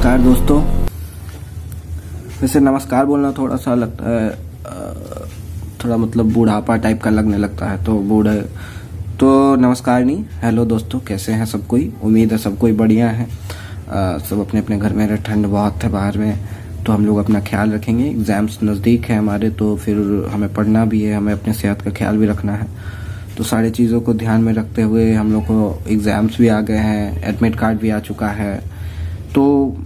नमस्कार दोस्तों। वैसे नमस्कार बोलना थोड़ा सा लगता है थोड़ा मतलब बूढ़ापा टाइप का लगने लगता है, तो बूढ़े तो नमस्कार नहीं, हेलो दोस्तों, कैसे हैं सब कोई। उम्मीद है सब कोई बढ़िया है। सब अपने अपने घर में रहे, ठंड बहुत है बाहर में, तो हम लोग अपना ख्याल रखेंगे। एग्ज़ाम्स नज़दीक है हमारे, तो फिर हमें पढ़ना भी है, हमें अपने सेहत का ख्याल भी रखना है। तो सारी चीज़ों को ध्यान में रखते हुए हम लोग को एग्ज़ाम्स भी आ गए हैं, एडमिट कार्ड भी आ चुका है, तो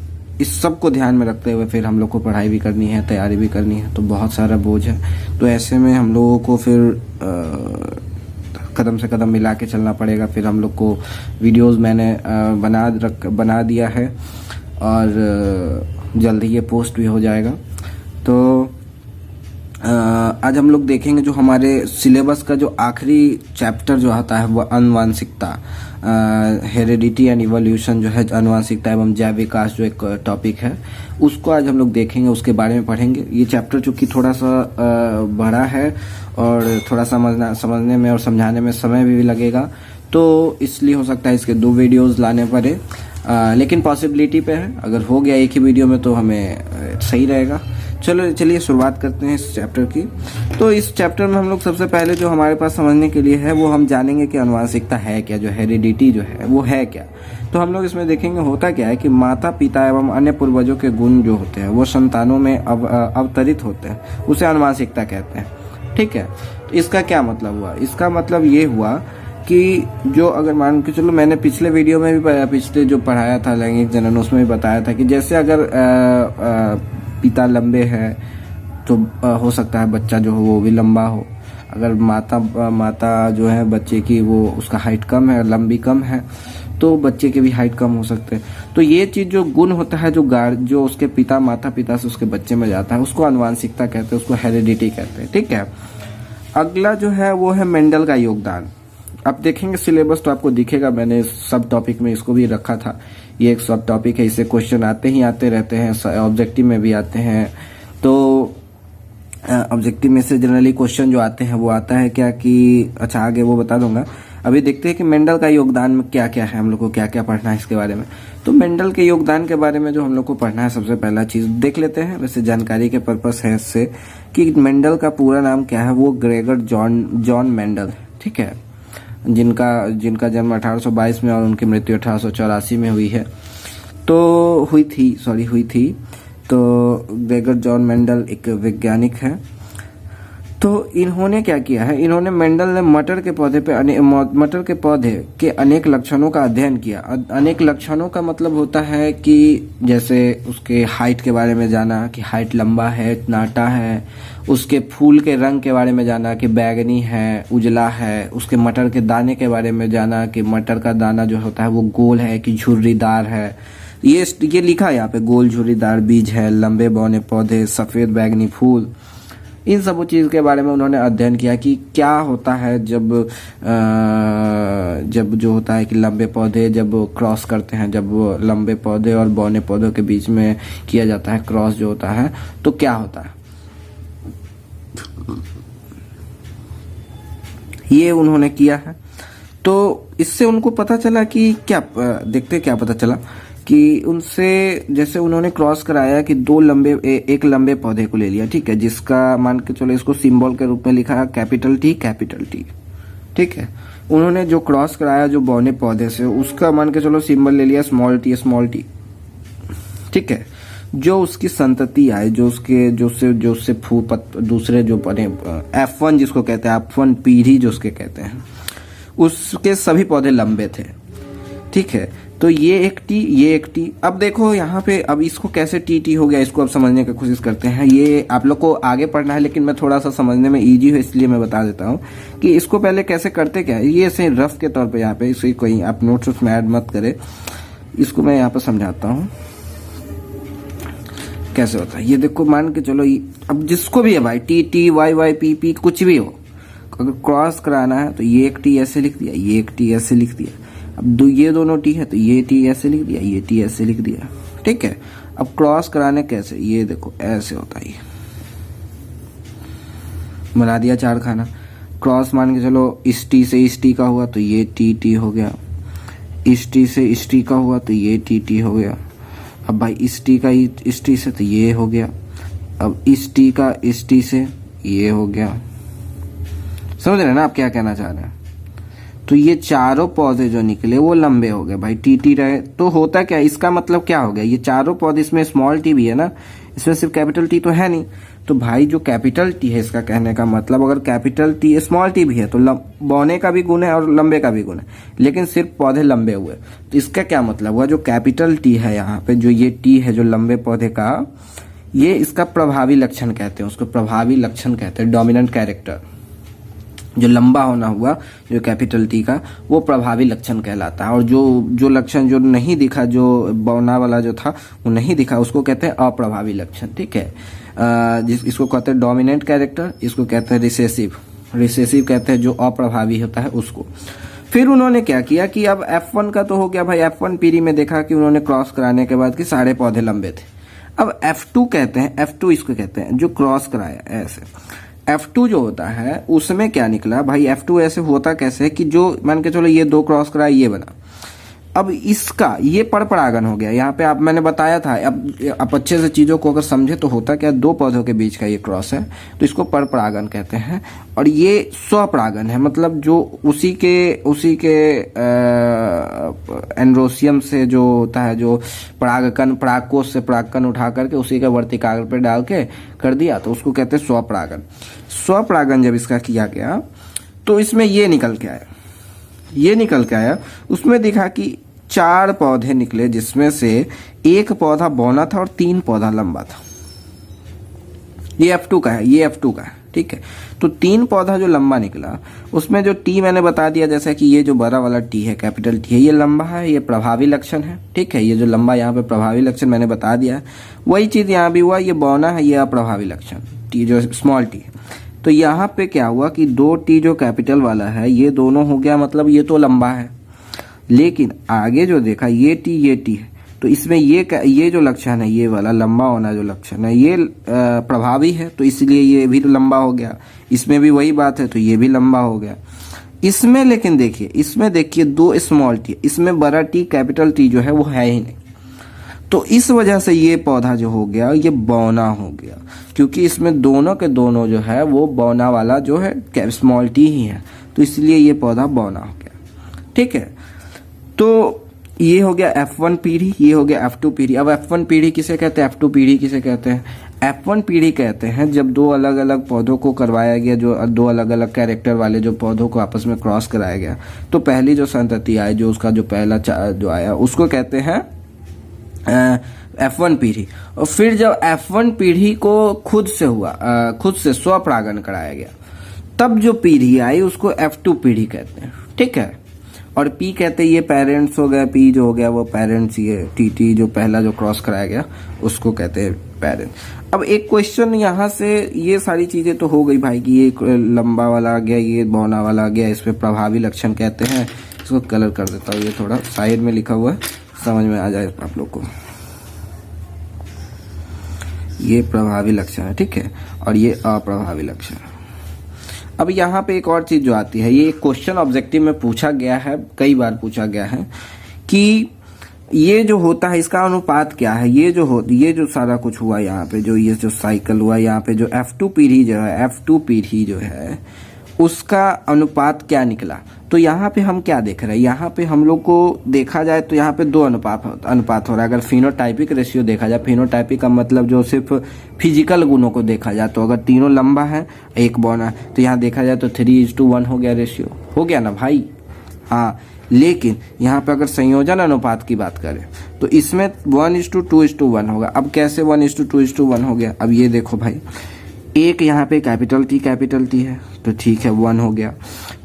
इस सब को ध्यान में रखते हुए फिर हम लोग को पढ़ाई भी करनी है, तैयारी भी करनी है, तो बहुत सारा बोझ है। तो ऐसे में हम लोगों को फिर कदम से कदम मिला के चलना पड़ेगा। फिर हम लोग को वीडियोस मैंने बना दिया है और जल्दी ये पोस्ट भी हो जाएगा। तो आज हम लोग देखेंगे जो हमारे सिलेबस का जो आखिरी चैप्टर जो आता है वो आनुवंशिकता, हेरिडिटी एंड इवोल्यूशन जो है, आनुवंशिकता एवं जैव विकास जो एक टॉपिक है, उसको आज हम लोग देखेंगे, उसके बारे में पढ़ेंगे। ये चैप्टर चूँकि थोड़ा सा बड़ा है और थोड़ा समझने में और समझाने में समय भी लगेगा, तो इसलिए हो सकता है इसके 2 वीडियोज़ लाने पड़े, लेकिन पॉसिबिलिटी पे है। अगर हो गया एक ही वीडियो में तो हमें सही रहेगा। चलिए शुरुआत करते हैं इस चैप्टर की। तो इस चैप्टर में हम लोग सबसे पहले जो हमारे पास समझने के लिए है वो हम जानेंगे कि आनुवंशिकता है क्या, जो हेरिडिटी जो है वो है क्या। तो हम लोग इसमें देखेंगे होता क्या है कि माता पिता एवं अन्य पूर्वजों के गुण जो होते हैं वो संतानों में अवतरित होते हैं, उसे आनुवंशिकता कहते हैं। ठीक है, इसका क्या मतलब हुआ? इसका मतलब ये हुआ कि जो अगर मान के चलो, मैंने पिछले वीडियो में भी पिछले जो पढ़ाया था लैंगिक जनन, उसमें भी बताया था कि जैसे अगर पिता लंबे हैं तो हो सकता है बच्चा जो हो वो भी लंबा हो। अगर माता जो है बच्चे की, वो उसका हाइट कम है, लंबी कम है, तो बच्चे के भी हाइट कम हो सकते हैं। तो ये चीज़ जो गुण होता है जो उसके माता पिता से उसके बच्चे में जाता है, उसको आनुवंशिकता कहते हैं, उसको हेरिडिटी कहते हैं। ठीक है, अगला जो है वो है मेंडल का योगदान। आप देखेंगे सिलेबस तो आपको दिखेगा, मैंने सब टॉपिक में इसको भी रखा था। ये एक सब टॉपिक है, इससे क्वेश्चन आते रहते हैं, ऑब्जेक्टिव में भी आते हैं। तो ऑब्जेक्टिव में से जनरली क्वेश्चन जो आते हैं वो आता है क्या कि, अच्छा आगे वो बता दूंगा। अभी देखते हैं कि मेंडल का योगदान में क्या क्या है, हम लोग को क्या क्या पढ़ना है इसके बारे में। तो मेंडल के योगदान के बारे में जो हम लोग को पढ़ना है, सबसे पहला चीज देख लेते हैं। वैसे जानकारी के पर्पस है इससे कि मेंडल का पूरा नाम क्या है, वो ग्रेगर जॉन मेंडल। ठीक है, जिनका जन्म 1822 में और उनकी मृत्यु 1884 में हुई थी। तो ग्रेगर जॉन मेंडल एक वैज्ञानिक है। तो इन्होंने क्या किया है, इन्होंने मेंडल ने मटर के पौधे के अनेक लक्षणों का अध्ययन किया। अनेक लक्षणों का मतलब होता है कि जैसे उसके हाइट के बारे में जाना कि हाइट लंबा है, नाटा है, उसके फूल के रंग के बारे में जाना कि बैगनी है, उजला है, उसके मटर के दाने के बारे में जाना कि मटर का दाना जो होता है वो गोल है कि झुर्रीदार है। ये लिखा है यहाँ पे, गोल झुर्रीदार बीज है, लंबे बौने पौधे, सफेद बैगनी फूल। इन सब चीज़ के बारे में उन्होंने अध्ययन किया कि क्या होता है जब जो होता है कि लंबे पौधे जब क्रॉस करते हैं, जब लंबे पौधे और बौने पौधों के बीच में किया जाता है क्रॉस जो होता है, तो क्या होता है, ये उन्होंने किया है। तो इससे उनको पता चला कि क्या, देखते क्या पता चला कि उनसे, जैसे उन्होंने क्रॉस कराया कि एक लंबे पौधे को ले लिया। ठीक है, जिसका मान के चलो इसको सिंबल के रूप में लिखा कैपिटल टी। ठीक है, उन्होंने जो क्रॉस कराया जो बौने पौधे से, उसका मान के चलो सिंबल ले लिया स्मॉल टी। ठीक है, जो उसकी संतति आए, जो उससे दूसरे जो बने F1 जिसको कहते हैं, F1 पीढ़ी जो उसके कहते हैं, उसके सभी पौधे लंबे थे। ठीक है, तो ये एक टी। अब देखो यहाँ पे, अब इसको कैसे टी हो गया, इसको अब समझने की कोशिश करते हैं। ये आप लोग को आगे पढ़ना है, लेकिन मैं थोड़ा सा समझने में इजी हो इसलिए मैं बता देता हूँ कि इसको पहले कैसे करते क्या है। ये ऐसे रफ के तौर पे यहाँ पे, इसे कोई आप नोट्स में ऐड मत करे, इसको मैं यहाँ पे समझाता हूँ कैसे होता है। ये देखो, मान के चलो अब जिसको भी है भाई, टी वाई पी कुछ भी हो, अगर क्रॉस कराना है तो ये एक टी ऐसे लिख दिया, ये एक टी ऐसे लिख दिया। अब ये दोनों टी है तो ये टी ऐसे लिख दिया, ये टी ऐसे लिख दिया। ठीक है, अब क्रॉस कराने कैसे, ये देखो ऐसे होता है, ये बना दिया 4 खाना। क्रॉस मान के चलो इस टी से इस टी का हुआ तो ये टी हो गया, इस टी से इस टी का हुआ तो ये टी हो गया। अब भाई इस टी का इस टी से तो ये हो गया, अब इस टी का इस टी से ये हो गया। समझ रहे हैं ना आप क्या कहना चाह रहे हैं? तो ये चारों पौधे जो निकले वो लंबे हो गए भाई, टी रहे। तो होता क्या, इसका मतलब क्या हो गया, ये चारों पौधे, इसमें स्मॉल टी भी है ना, इसमें सिर्फ कैपिटल टी तो है नहीं। तो भाई जो कैपिटल टी है, इसका कहने का मतलब अगर कैपिटल टी स्मॉल टी भी है तो बौने का भी गुण है और लंबे का भी गुण है, लेकिन सिर्फ पौधे लंबे हुए। तो इसका क्या मतलब हुआ, जो कैपिटल टी है यहाँ पे, जो ये टी है जो लंबे पौधे का, ये इसका प्रभावी लक्षण कहते हैं, उसको प्रभावी लक्षण कहते हैं, डोमिनेंट कैरेक्टर। जो लंबा होना हुआ जो कैपिटल टी का, वो प्रभावी लक्षण कहलाता है। और जो लक्षण जो नहीं दिखा, जो बौना वाला जो था वो नहीं दिखा, उसको कहते हैं अप्रभावी लक्षण। ठीक है, इसको कहते हैं डोमिनेंट कैरेक्टर, इसको कहते हैं रिसेसिव कहते हैं जो अप्रभावी होता है उसको। फिर उन्होंने क्या किया कि अब F1 का तो हो गया भाई, F1 पीढ़ी में देखा कि उन्होंने क्रॉस कराने के बाद कि सारे पौधे लंबे थे। अब F2 कहते हैं, F2 इसको कहते हैं जो क्रॉस कराया ऐसे। F2 जो होता है उसमें क्या निकला भाई, F2 ऐसे होता कैसे कि जो मान के चलो ये दो क्रॉस कराया, ये बना। अब इसका ये परपरागन हो गया। यहाँ पे आप मैंने बताया था, अब आप अच्छे से चीजों को अगर समझे तो होता क्या, दो पौधों के बीच का ये क्रॉस है तो इसको परपरागन कहते हैं। और ये स्वपरागन है, मतलब जो उसी के एंड्रोसियम से जो होता है, जो परागकोश से परागकण उठा करके उसी के वर्तिकाग्र पे डाल के कर दिया, तो उसको कहते हैं स्वपरागन। स्वपरागन जब इसका किया गया तो इसमें ये निकल के आया, उसमें दिखा कि 4 पौधे निकले, जिसमें से एक पौधा बौना था और 3 पौधा लंबा था। ये F2 का है, ये F2 का है। ठीक है, तो 3 पौधा जो लंबा निकला, उसमें जो टी मैंने बता दिया, जैसा कि ये जो बड़ा वाला टी है, कैपिटल टी है, ये लंबा है, ये प्रभावी लक्षण है। ठीक है, ये जो लंबा यहाँ पे प्रभावी लक्षण मैंने बता दिया है, वही चीज यहाँ भी हुआ, ये बौना है, ये अप्रभावी लक्षण टी जो स्मॉल टी। तो यहाँ पे क्या हुआ कि 2 टी जो कैपिटल वाला है ये दोनों हो गया, मतलब ये तो लंबा है, लेकिन आगे जो देखा ये टी है, तो इसमें ये जो लक्षण है, ये वाला लंबा होना जो लक्षण है, ये प्रभावी है, तो इसलिए ये भी लंबा हो गया। इसमें भी वही बात है, तो ये भी लंबा हो गया। इसमें लेकिन देखिए, इसमें देखिए 2 स्मॉल टी, इसमें बड़ा टी कैपिटल टी जो है वो है ही नहीं, तो इस वजह से ये पौधा जो हो गया ये बौना हो गया, क्योंकि इसमें दोनों के दोनों जो है वो बौना वाला जो है स्मॉल टी ही है, तो इसलिए ये पौधा बौना हो गया। ठीक है, तो ये हो गया F1 पीढ़ी, ये हो गया F2 पीढ़ी। अब F1 पीढ़ी किसे कहते हैं, F2 पीढ़ी किसे कहते हैं? F1 पीढ़ी कहते हैं जब 2 अलग अलग पौधों को करवाया गया, जो 2 अलग अलग कैरेक्टर वाले जो पौधों को आपस में क्रॉस कराया गया, तो पहली जो संतति आई, जो उसका जो पहला जो आया, उसको कहते हैं F1 पीढ़ी। और फिर जब F1 पीढ़ी को खुद से स्वपरागन कराया गया, तब जो पीढ़ी आई उसको F2 पीढ़ी कहते हैं। ठीक है, और P कहते हैं ये पेरेंट्स हो गया, P जो हो गया वो पेरेंट्स, ये टी जो पहला जो क्रॉस कराया गया उसको कहते हैं पेरेंट्स। अब एक क्वेश्चन यहाँ से, ये सारी चीजें तो हो गई भाई कि ये लंबा वाला आ गया, ये बौना वाला आ गया, इस पे प्रभावी लक्षण कहते हैं। इसको कलर कर देता हूँ, ये थोड़ा साइड में लिखा हुआ है, समझ में आ जाए आप लोग को। ये प्रभावी लक्षण है, ठीक है, और ये अप्रभावी लक्षण है। अब यहाँ पे एक और चीज जो आती है, ये क्वेश्चन ऑब्जेक्टिव में पूछा गया है, कई बार पूछा गया है कि ये जो होता है इसका अनुपात क्या है। ये जो सारा कुछ हुआ यहाँ पे, जो ये जो साइकिल हुआ यहाँ पे, जो F2 पीढ़ी जो है उसका अनुपात क्या निकला। तो यहाँ पे हम क्या देख रहे हैं, यहाँ पे हम लोग को देखा जाए तो यहाँ पे 2 अनुपात हो रहा है। अगर फिनोटाइपिक रेशियो देखा जाए, फिनोटाइपिक का मतलब जो सिर्फ फिजिकल गुणों को देखा जाए, तो अगर तीनों लंबा है एक बौना है, तो यहाँ देखा जाए तो 3:1 हो गया, रेशियो हो गया ना भाई। हाँ, लेकिन यहाँ पे अगर संयोजन अनुपात की बात करें तो इसमें 1:2:1 होगा। अब कैसे 1:2:1 हो गया, अब ये देखो भाई, एक यहाँ पे कैपिटल टी है तो ठीक है 1 हो गया,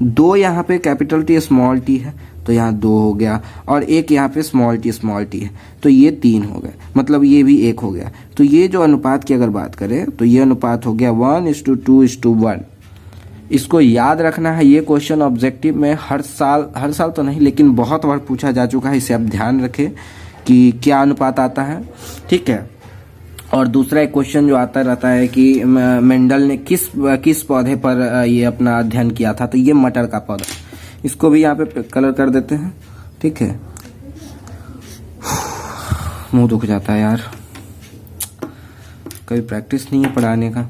2 यहाँ पे कैपिटल टी स्मॉल टी है तो यहाँ 2 हो गया, और एक यहाँ पे स्मॉल टी है तो ये 3 हो गए, मतलब ये भी 1 हो गया। तो ये जो अनुपात की अगर बात करें तो ये अनुपात हो गया 1:2:1। इसको याद रखना है, ये क्वेश्चन ऑब्जेक्टिव में हर साल तो नहीं लेकिन बहुत बार पूछा जा चुका है, इसे आप ध्यान रखें कि क्या अनुपात आता है। ठीक है, और दूसरा एक क्वेश्चन जो आता रहता है कि मेंडल ने किस पौधे पर ये अपना अध्ययन किया था, तो ये मटर का पौधा, इसको भी यहाँ पे कलर कर देते हैं। ठीक है, मुंह दुख जाता है यार, कभी प्रैक्टिस नहीं है पढ़ाने का।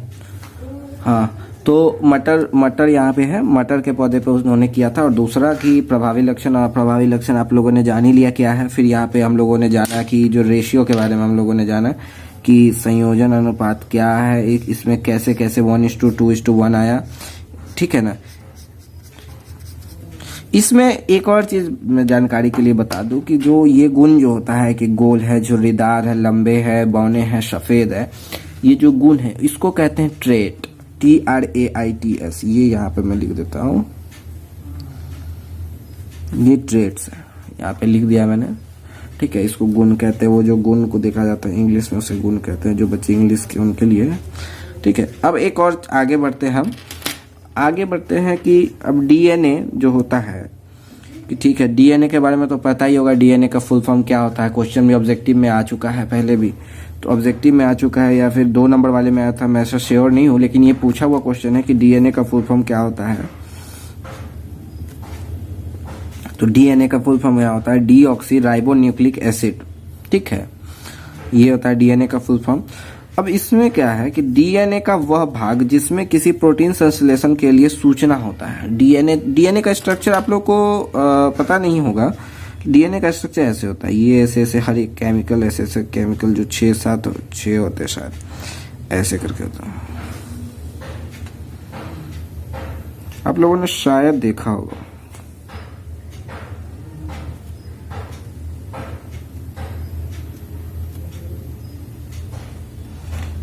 हाँ, तो मटर यहाँ पे है, मटर के पौधे पे उन्होंने किया था। और दूसरा कि प्रभावी लक्षण, और प्रभावी लक्षण आप लोगों ने जान ही लिया क्या है। फिर यहाँ पे हम लोगों ने जाना कि जो रेशियो के बारे में हम लोगों ने जाना कि संयोजन अनुपात क्या है, एक इसमें कैसे कैसे 1:2:1 आया, ठीक है ना। इसमें एक और चीज मैं जानकारी के लिए बता दूं कि जो ये गुण जो होता है कि गोल है, झुर्रीदार है, लंबे है, बौने हैं, सफेद है, ये जो गुण है इसको कहते हैं ट्रेट, TRAITS। ये यहाँ पे मैं लिख देता हूँ, ये ट्रेट्स है, यहाँ पे लिख दिया मैंने, ठीक है। इसको गुण कहते हैं, वो जो गुण को देखा जाता है इंग्लिश में उसे गुण कहते हैं, जो बच्चे इंग्लिश के उनके लिए, ठीक है। अब एक और आगे बढ़ते हैं हम, आगे बढ़ते हैं कि अब DNA जो होता है कि ठीक है, DNA के बारे में तो पता ही होगा, DNA का फुल फॉर्म क्या होता है। क्वेश्चन भी ऑब्जेक्टिव में आ चुका है पहले भी, तो ऑब्जेक्टिव में आ चुका है या फिर 2 नंबर वाले में आया था, मैं ऐसा श्योर नहीं हूं, लेकिन ये पूछा हुआ क्वेश्चन है कि DNA का फुल फॉर्म क्या होता है। तो DNA का फुल फॉर्म क्या होता है, डीऑक्सी राइबो न्यूक्लिक एसिड, ठीक है, ये होता है DNA का फुल फॉर्म। अब इसमें क्या है कि DNA का वह भाग जिसमें किसी प्रोटीन संश्लेषण के लिए सूचना होता है। DNA का स्ट्रक्चर आप लोग को पता नहीं होगा। DNA का स्ट्रक्चर ऐसे होता है, ये ऐसे ऐसे हर एक केमिकल, ऐसे ऐसे केमिकल जो 6 होते हैं शायद, ऐसे करके होता है, आप लोगों ने शायद देखा होगा।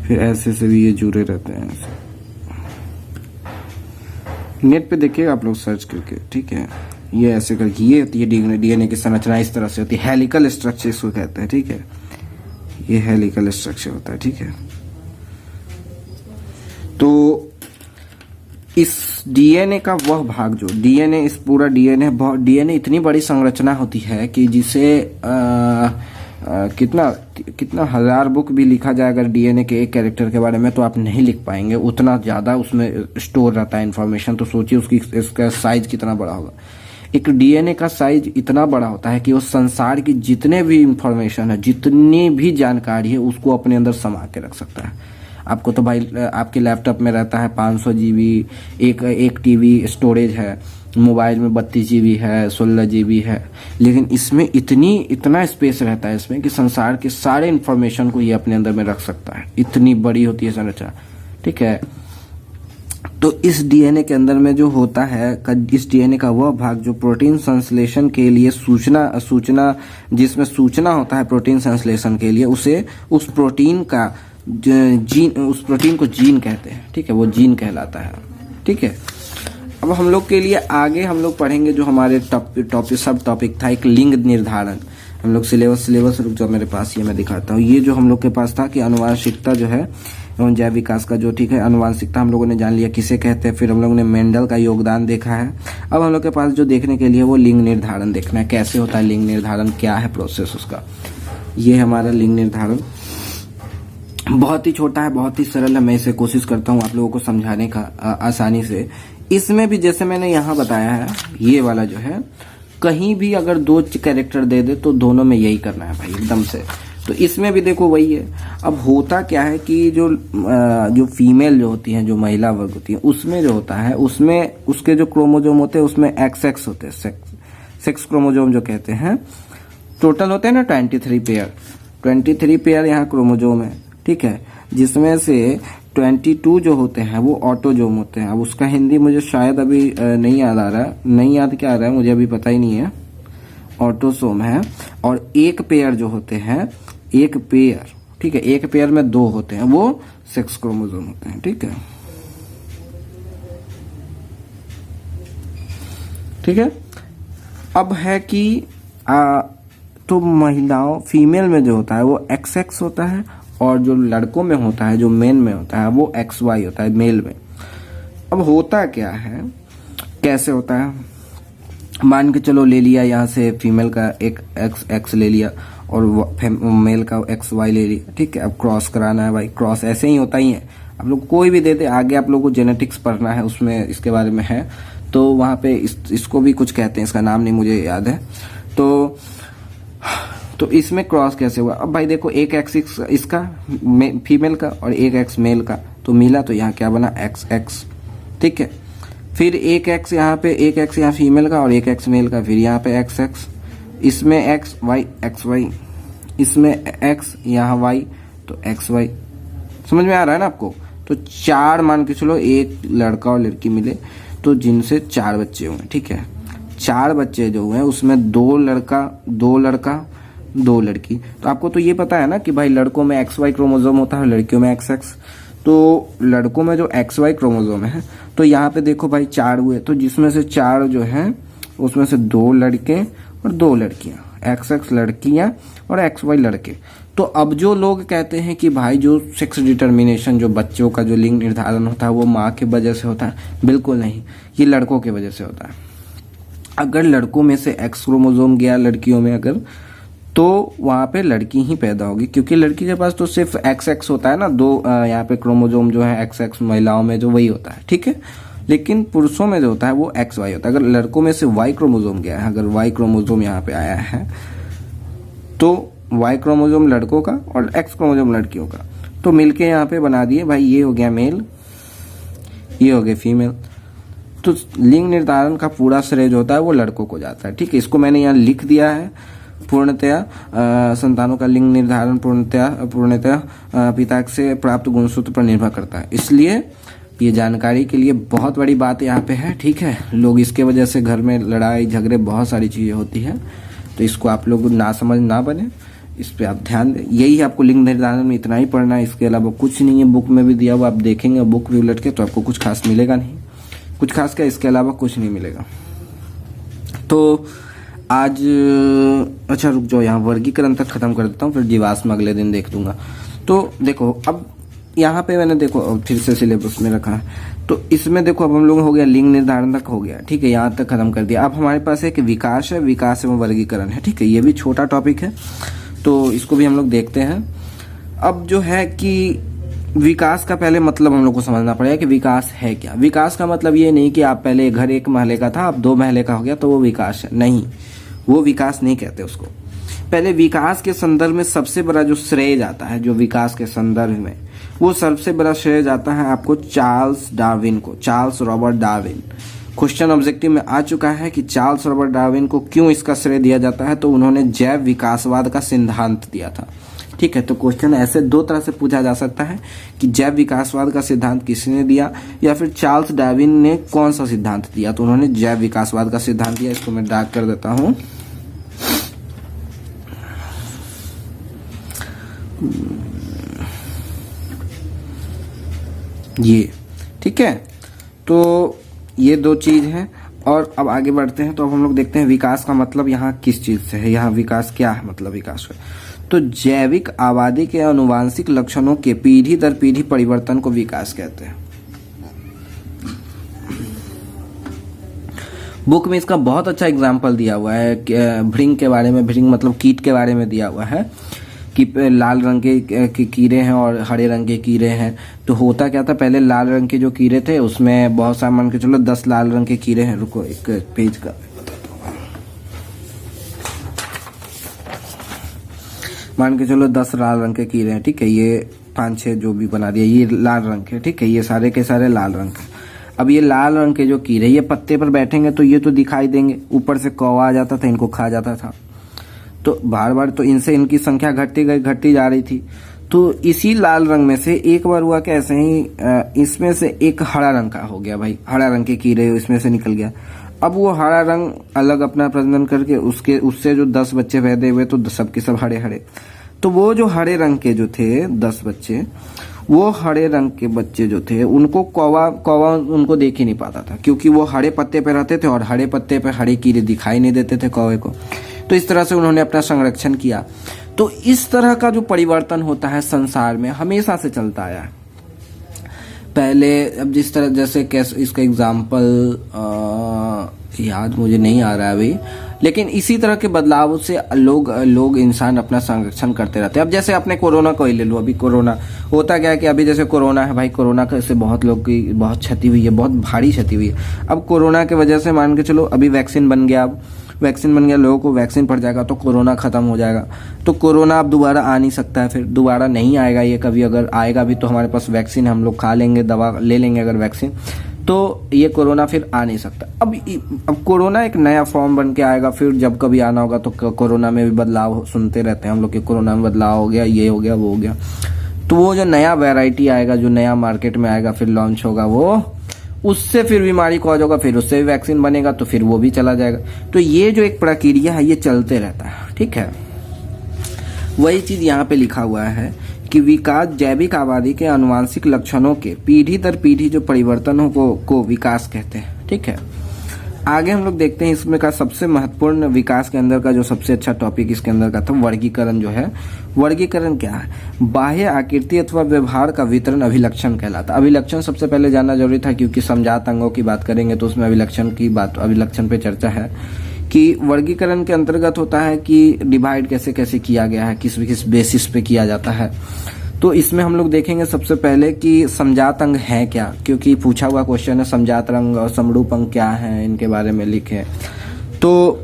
फिर ऐसे से भी ये जुड़े रहते हैं, ऐसे नेट पे देखिएगा आप लोग सर्च करके, ठीक है। ये ऐसे करके ये होती है DNA की संरचना, इस तरह से होती है, हेलिकल स्ट्रक्चर इसको कहते हैं, ठीक है। ये हेलिकल स्ट्रक्चर होता है, ठीक है। तो इस DNA का वह भाग जो DNA, इस पूरा DNA इतनी बड़ी संरचना होती है कि जिसे कितना हजार बुक भी लिखा जाए अगर DNA के एक कैरेक्टर के बारे में, तो आप नहीं लिख पाएंगे, उतना ज्यादा उसमें स्टोर रहता है इन्फॉर्मेशन। तो सोचिए उसकी इसका साइज कितना बड़ा होगा। एक DNA का साइज इतना बड़ा होता है कि वो संसार की जितने भी इंफॉर्मेशन है, जितनी भी जानकारी है, उसको अपने अंदर समा के रख सकता है। आपको तो भाई आपके लैपटॉप में रहता है 500 GB, एक TB स्टोरेज है, मोबाइल में 32 GB है, 16 GB है, लेकिन इसमें इतना स्पेस रहता है इसमें कि संसार के सारे इंफॉर्मेशन को ये अपने अंदर में रख सकता है, इतनी बड़ी होती है संरचना, ठीक है। तो इस DNA के अंदर में जो होता है, इस DNA का वह भाग जो प्रोटीन संश्लेषण के लिए सूचना जिसमें सूचना होता है प्रोटीन संश्लेषण के लिए, उसे उस प्रोटीन को जीन कहते हैं, ठीक है, वो जीन कहलाता है, ठीक है। अब हम लोग के लिए आगे हम लोग पढ़ेंगे जो हमारे सब टॉपिक था, एक लिंग निर्धारण। हम लोग सिलेबस रुक जाओ मेरे पास, ये मैं दिखाता हूँ। ये जो हम लोग के पास था कि अनुवांशिकता जो है एवं जैव विकास का जो, ठीक है, अनुवांशिकता हम लोगों ने जान लिया किसे कहते हैं। फिर हम लोगों ने मेंडल का योगदान देखा है। अब हम लोग के पास जो देखने के लिए वो लिंग निर्धारण देखना है, कैसे होता है लिंग निर्धारण, क्या है प्रोसेस उसका। ये हमारा लिंग निर्धारण बहुत ही छोटा है, बहुत ही सरल है। मैं इसे कोशिश करता हूँ आप लोगों को समझाने का आसानी से। इसमें भी जैसे मैंने यहाँ बताया है, ये वाला जो है, कहीं भी अगर 2 कैरेक्टर दे दे तो दोनों में यही करना है भाई एकदम से। तो इसमें भी देखो वही है। अब होता क्या है कि जो फीमेल जो होती है, जो महिला वर्ग होती है, उसमें जो होता है, उसमें उसके जो क्रोमोजोम होते हैं उसमें XX होते हैं, सेक्स क्रोमोजोम जो कहते हैं। टोटल होते हैं ना 23 पेयर यहाँ क्रोमोजोम है, ठीक है, जिसमें से 22 जो होते हैं वो ऑटोजोम होते हैं। अब उसका हिंदी मुझे शायद अभी नहीं याद आ रहा है, नहीं याद क्या आ रहा है मुझे अभी पता ही नहीं है। ऑटोसोम है। और एक पेयर जो होते हैं, एक पेयर, ठीक है, एक पेयर में 2 होते हैं, वो सेक्स क्रोमोजोम होते हैं, ठीक है, ठीक है। अब है कि तो महिलाओं फीमेल में जो होता है वो XX होता है, और जो लड़कों में होता है, जो मेन में होता है, वो XY होता है, मेल में। अब होता क्या है, कैसे होता है, मान के चलो ले लिया यहाँ से फीमेल का एक XX ले लिया और मेल का XY ले लिया, ठीक है। अब क्रॉस कराना है भाई, क्रॉस ऐसे ही होता ही है। आप लोग कोई भी दे दे, आगे आप लोग को जेनेटिक्स पढ़ना है, उसमें इसके बारे में है, तो वहाँ पे इसको भी कुछ कहते हैं, इसका नाम नहीं मुझे याद है। तो तो इसमें क्रॉस कैसे हुआ? अब भाई देखो एक एक्स इसका फीमेल का और एक एक्स मेल का, तो मिला, तो यहाँ क्या बना एक्स एक्स, ठीक है। फिर एक एक्स यहाँ पे, एक एक्स यहाँ फीमेल का और एक एक्स मेल का, फिर यहाँ पे एक्स एक्स, इसमें एक्स वाई, इसमें एक्स यहाँ वाई, तो एक्स वाई। समझ में आ रहा है ना आपको? तो 4 मान के चलो, एक लड़का और लड़की मिले तो जिनसे 4 बच्चे हुए, ठीक है। 4 बच्चे जो हुए उसमें 2 लड़का 2 लड़की। तो आपको तो ये पता है ना कि भाई लड़कों में XY क्रोमोसोम होता है, लड़कियों में XX। तो लड़कों में जो XY क्रोमोसोम है, तो यहाँ पे देखो भाई 4 हुए, तो जिसमें से 4 जो है उसमें से 2 लड़के और 2 लड़कियां, XX लड़कियां और XY लड़के। तो अब जो लोग कहते हैं कि भाई जो सेक्स डिटर्मिनेशन, जो बच्चों का जो लिंग निर्धारण होता है वो माँ की वजह से होता है, बिल्कुल नहीं, ये लड़कों की वजह से होता है। अगर लड़कों में से X क्रोमोसोम गया लड़कियों में अगर, तो वहां पे लड़की ही पैदा होगी, क्योंकि लड़की के पास तो सिर्फ XX होता है ना, 2 यहाँ पे क्रोमोसोम जो है XX महिलाओं में जो वही होता है, ठीक है। लेकिन पुरुषों में जो होता है वो XY होता है। अगर लड़कों में से Y क्रोमोसोम गया है, अगर Y क्रोमोसोम यहाँ पे आया है, तो Y क्रोमोसोम लड़कों का और X क्रोमोसोम लड़कियों का, तो मिलके यहाँ पे बना दिए भाई, ये हो गया मेल, ये हो गया फीमेल। तो लिंग निर्धारण का पूरा श्रेय जो होता है वो लड़कों को जाता है, ठीक है। इसको मैंने यहाँ लिख दिया है। पूर्णतया संतानों का लिंग निर्धारण पूर्णतया पिता से प्राप्त गुणसूत्र पर निर्भर करता है। इसलिए ये जानकारी के लिए बहुत बड़ी बात यहाँ पे है, ठीक है। लोग इसके वजह से घर में लड़ाई झगड़े बहुत सारी चीजें होती है, तो इसको आप लोग ना समझ ना बने, इस पे आप ध्यान दें। यही आपको लिंग निर्धारण में इतना ही पढ़ना है, इसके अलावा कुछ नहीं है। बुक में भी दिया हुआ, आप देखेंगे बुक भी उलट के तो आपको कुछ खास मिलेगा नहीं, कुछ खास क्या, इसके अलावा कुछ नहीं मिलेगा। तो आज अच्छा रुक जाओ, यहाँ वर्गीकरण तक खत्म कर देता हूँ, फिर जीवाश्म अगले दिन देख दूंगा। तो देखो अब यहाँ पे मैंने देखो फिर से सिलेबस में रखा है, तो इसमें देखो अब हम लोग हो गया लिंग निर्धारण तक हो गया, ठीक है, यहाँ तक खत्म कर दिया। अब हमारे पास एक विकास है, विकास एवं वर्गीकरण है, ठीक है। ये भी छोटा टॉपिक है, तो इसको भी हम लोग देखते हैं। अब जो है कि विकास का पहले मतलब हम लोग को समझना पड़ेगा कि विकास है क्या। विकास का मतलब ये नहीं कि आप पहले घर 1 महले का था, अब 2 महले का हो गया तो वो विकास है, नहीं, वो विकास नहीं कहते उसको। पहले विकास के संदर्भ में सबसे बड़ा जो श्रेय जाता है, जो विकास के संदर्भ में, वो सबसे बड़ा श्रेय जाता है आपको चार्ल्स डार्विन को, Charles Robert Darwin. Question objective में आ चुका है कि चार्ल्स रॉबर्ट डार्विन को क्यों इसका श्रेय दिया जाता है, तो उन्होंने जैव विकासवाद का सिद्धांत दिया था, ठीक है। तो क्वेश्चन ऐसे 2 तरह से पूछा जा सकता है कि जैव विकासवाद का सिद्धांत किसने दिया, या फिर चार्ल्स डार्विन ने कौन सा सिद्धांत दिया। तो उन्होंने जैव विकासवाद का सिद्धांत दिया, इसको मैं डार्क कर देता हूं। ये ठीक है, तो ये 2 चीज है। और अब आगे बढ़ते हैं, तो अब हम लोग देखते हैं विकास का मतलब यहाँ किस चीज से है, यहाँ विकास क्या है, मतलब विकास है तो जैविक आबादी के आनुवांशिक लक्षणों के पीढ़ी दर पीढ़ी परिवर्तन को विकास कहते हैं। बुक में इसका बहुत अच्छा एग्जाम्पल दिया हुआ है, भृंग के बारे में, भृंग मतलब कीट के बारे में दिया हुआ है कि लाल रंग के कीड़े हैं और हरे रंग के कीड़े हैं। तो होता क्या था, पहले लाल रंग के जो कीड़े थे उसमें बहुत सारे, मान के चलो 10 लाल रंग के कीड़े हैं, रुको एक पेज का मान के चलो 10 लाल रंग के कीड़े हैं, ठीक है। ये 5-6 जो भी बना दिया, ये लाल रंग के, ठीक है, ये सारे के सारे लाल रंग के। अब ये लाल रंग के जो कीड़े ये पत्ते पर बैठेंगे तो ये तो दिखाई देंगे, ऊपर से कौवा आ जाता था, इनको खा जाता था। तो बार बार तो इनसे इनकी संख्या घटती जा रही थी। तो इसी लाल रंग में से एक बार हुआ कि ऐसे ही इसमें से एक हरा रंग का हो गया भाई, हरा रंग के कीड़े इसमें से निकल गया। अब वो हरा रंग अलग अपना प्रजनन करके उससे जो 10 बच्चे पैदा हुए तो सब के सब हरे हरे। तो वो जो हरे रंग के जो थे 10 बच्चे, वो हरे रंग के बच्चे जो थे उनको कौवा उनको देख ही नहीं पाता था, क्योंकि वो हरे पत्ते पे रहते थे और हरे पत्ते पे हरे कीड़े दिखाई नहीं देते थे कौवे को। तो इस तरह से उन्होंने अपना संरक्षण किया। तो इस तरह का जो परिवर्तन होता है संसार में हमेशा से चलता आया है। पहले अब जिस तरह जैसे कैसे इसका एग्जाम्पल याद मुझे नहीं आ रहा है अभी, लेकिन इसी तरह के बदलाव से लोग इंसान अपना संरक्षण करते रहते हैं। अब जैसे अपने कोरोना को ही ले लो, अभी कोरोना होता क्या है कि अभी जैसे कोरोना है भाई, कोरोना से बहुत लोग की बहुत क्षति हुई है, बहुत भारी क्षति हुई है। अब कोरोना की वजह से मान के चलो अभी वैक्सीन बन गया, अब वैक्सीन बन गया, लोगों को वैक्सीन पड़ जाएगा तो कोरोना खत्म हो जाएगा। तो कोरोना अब दोबारा आ नहीं सकता है, फिर दोबारा नहीं आएगा ये कभी। अगर आएगा भी तो हमारे पास वैक्सीन, हम लोग खा लेंगे, दवा ले लेंगे अगर वैक्सीन, तो ये कोरोना फिर आ नहीं सकता। अब कोरोना एक नया फॉर्म बन के आएगा, फिर जब कभी आना होगा तो कोरोना में भी बदलाव सुनते रहते हैं हम लोग कि कोरोना में बदलाव हो गया, ये हो गया, वो हो गया। तो वो जो नया वैरायटी आएगा, जो नया मार्केट में आएगा, फिर लॉन्च होगा, वो उससे फिर बीमारी कॉज होगा, फिर उससे भी वैक्सीन बनेगा, तो फिर वो भी चला जाएगा। तो ये जो एक प्रक्रिया है ये चलते रहता है, ठीक है। वही चीज यहाँ पे लिखा हुआ है कि विकास जैविक आबादी के आनुवांशिक लक्षणों के पीढ़ी दर पीढ़ी जो परिवर्तनों को विकास कहते हैं, ठीक है। आगे हम लोग देखते हैं इसमें का सबसे महत्वपूर्ण विकास के अंदर का जो सबसे अच्छा टॉपिक इसके अंदर का था वर्गीकरण जो है। वर्गीकरण क्या है? बाह्य आकृति अथवा व्यवहार का वितरण अभिलक्षण कहलाता। अभिलक्षण सबसे पहले जानना जरूरी था, क्योंकि समजात अंगों की बात करेंगे तो उसमें अभिलक्षण पे चर्चा है कि वर्गीकरण के अंतर्गत होता है कि डिवाइड कैसे कैसे किया गया है, किस किस बेसिस पे किया जाता है। तो इसमें हम लोग देखेंगे सबसे पहले कि समजात अंग है क्या, क्योंकि पूछा हुआ क्वेश्चन है समजात अंग और समरूप अंग क्या है, इनके बारे में लिखे। तो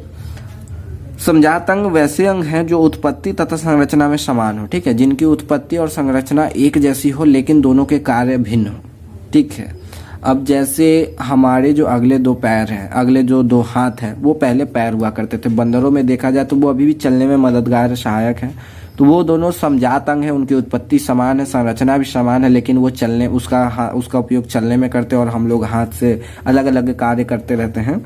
समजात अंग वैसे अंग हैं जो उत्पत्ति तथा संरचना में समान हो, ठीक है, जिनकी उत्पत्ति और संरचना एक जैसी हो लेकिन दोनों के कार्य भिन्न हो, ठीक है। अब जैसे हमारे जो अगले दो पैर हैं, अगले जो दो हाथ हैं, वो पहले पैर हुआ करते थे। बंदरों में देखा जाए तो वो अभी भी चलने में मददगार सहायक है। तो वो दोनों समजात अंग है, उनकी उत्पत्ति समान है, संरचना भी समान है, लेकिन वो चलने उसका उपयोग चलने में करते हैं और हम लोग हाथ से अलग अलग कार्य करते रहते हैं।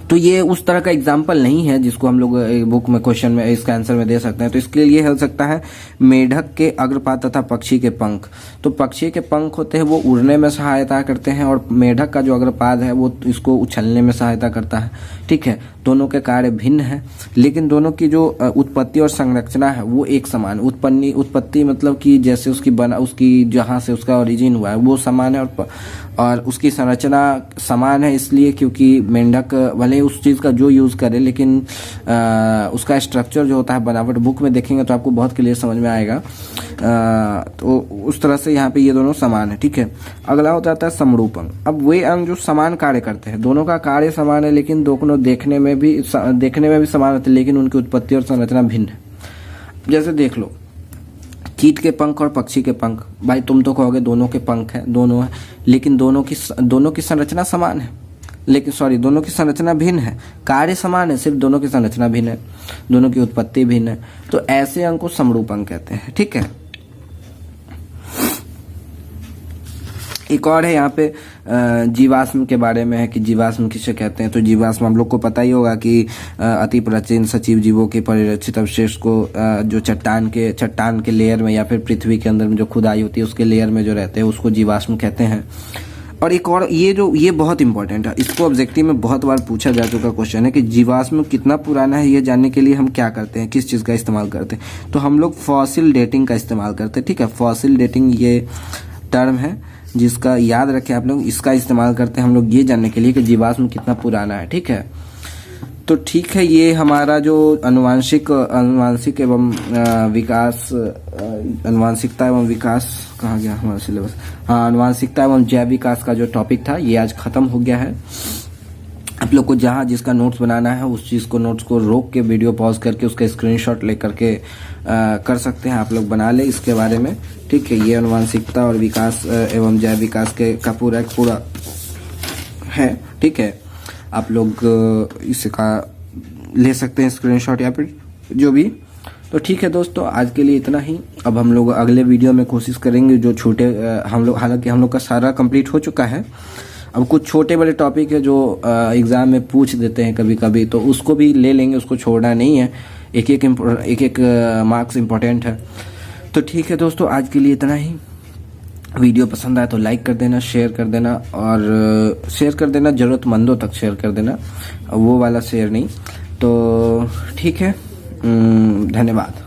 तो ये उस तरह का एग्जाम्पल नहीं है जिसको हम लोग बुक में क्वेश्चन में इसका आंसर में दे सकते हैं। तो इसके लिए हो सकता है मेढक के अग्रपाद तथा पक्षी के पंख। तो पक्षी के पंख होते हैं वो उड़ने में सहायता करते हैं और मेढक का जो अग्रपाद है वो इसको उछलने में सहायता करता है, ठीक है। दोनों के कार्य भिन्न है, लेकिन दोनों की जो उत्पत्ति और संरचना है वो एक समान। उत्पत्ति मतलब कि जैसे उसकी जहाँ से उसका ओरिजिन हुआ है वो समान है, और उसकी संरचना समान है इसलिए क्योंकि मेंढक भले उस चीज़ का जो यूज़ करे, लेकिन उसका स्ट्रक्चर जो होता है, बनावट बुक में देखेंगे तो आपको बहुत क्लियर समझ में आएगा। तो उस तरह से यहाँ पे ये दोनों समान है, ठीक है। अगला हो जाता है समरूप अंग। अब वे अंग जो समान कार्य करते हैं, दोनों का कार्य समान है लेकिन दोनों देखने में भी समान होते हैं, लेकिन उनकी उत्पत्ति और संरचना भिन्न है। जैसे देख लो कीट के पंख और पक्षी के पंख, भाई तुम तो कहोगे दोनों के पंख हैं, दोनों है, लेकिन दोनों की संरचना समान है, लेकिन दोनों की संरचना भिन्न है। कार्य समान है, सिर्फ दोनों की संरचना भिन्न है, दोनों की उत्पत्ति भिन्न है। तो ऐसे अंग को समरूप अंग कहते हैं, ठीक है। एक और है यहाँ पे जीवाश्म के बारे में है कि जीवाश्म किसे कहते हैं। तो जीवाश्म हम लोग को पता ही होगा कि अति प्राचीन सजीव जीवों के परिरक्षित अवशेष को जो चट्टान के लेयर में या फिर पृथ्वी के अंदर में जो खुदाई होती है उसके लेयर में जो रहते हैं उसको जीवाश्म कहते हैं। और एक और ये बहुत इंपॉर्टेंट है, इसको ऑब्जेक्टिव में बहुत बार पूछा जा चुका क्वेश्चन है कि जीवाश्म कितना पुराना है ये जानने के लिए हम क्या करते हैं, किस चीज़ का इस्तेमाल करते हैं। तो हम लोग फॉसिल डेटिंग का इस्तेमाल करते हैं, ठीक है। फॉसिल डेटिंग ये टर्म है जिसका याद रखें आप लोग, इसका इस्तेमाल करते हैं हम लोग ये जानने के लिए कि जीवाश्म कितना पुराना है, ठीक है। तो ठीक है, ये हमारा जो अनुवांशिक एवं विकास, अनुवांशिकता एवं विकास कहाँ गया हमारा सिलेबस, हाँ, अनुवांशिकता एवं जैव विकास का जो टॉपिक था ये आज खत्म हो गया है। आप लोग को जहाँ जिसका नोट्स बनाना है उस चीज़ को नोट्स को रोक के वीडियो पॉज करके उसका स्क्रीनशॉट लेकर के कर सकते हैं, आप लोग बना ले इसके बारे में, ठीक है। ये अनुवांशिकता और विकास एवं जैव विकास का पूरा है, ठीक है। आप लोग इसका ले सकते हैं स्क्रीनशॉट या फिर जो भी। तो ठीक है दोस्तों, आज के लिए इतना ही। अब हम लोग अगले वीडियो में कोशिश करेंगे जो छोटे हालांकि हम लोग का सारा कंप्लीट हो चुका है, अब कुछ छोटे बड़े टॉपिक है जो एग्जाम में पूछ देते हैं कभी कभी, तो उसको भी ले लेंगे, उसको छोड़ना नहीं है, एक एक मार्क्स इम्पोर्टेंट है। तो ठीक है दोस्तों, आज के लिए इतना ही। वीडियो पसंद आए तो लाइक कर देना, शेयर कर देना, और शेयर कर देना ज़रूरतमंदों तक शेयर कर देना, वो वाला शेयर नहीं। तो ठीक है, धन्यवाद।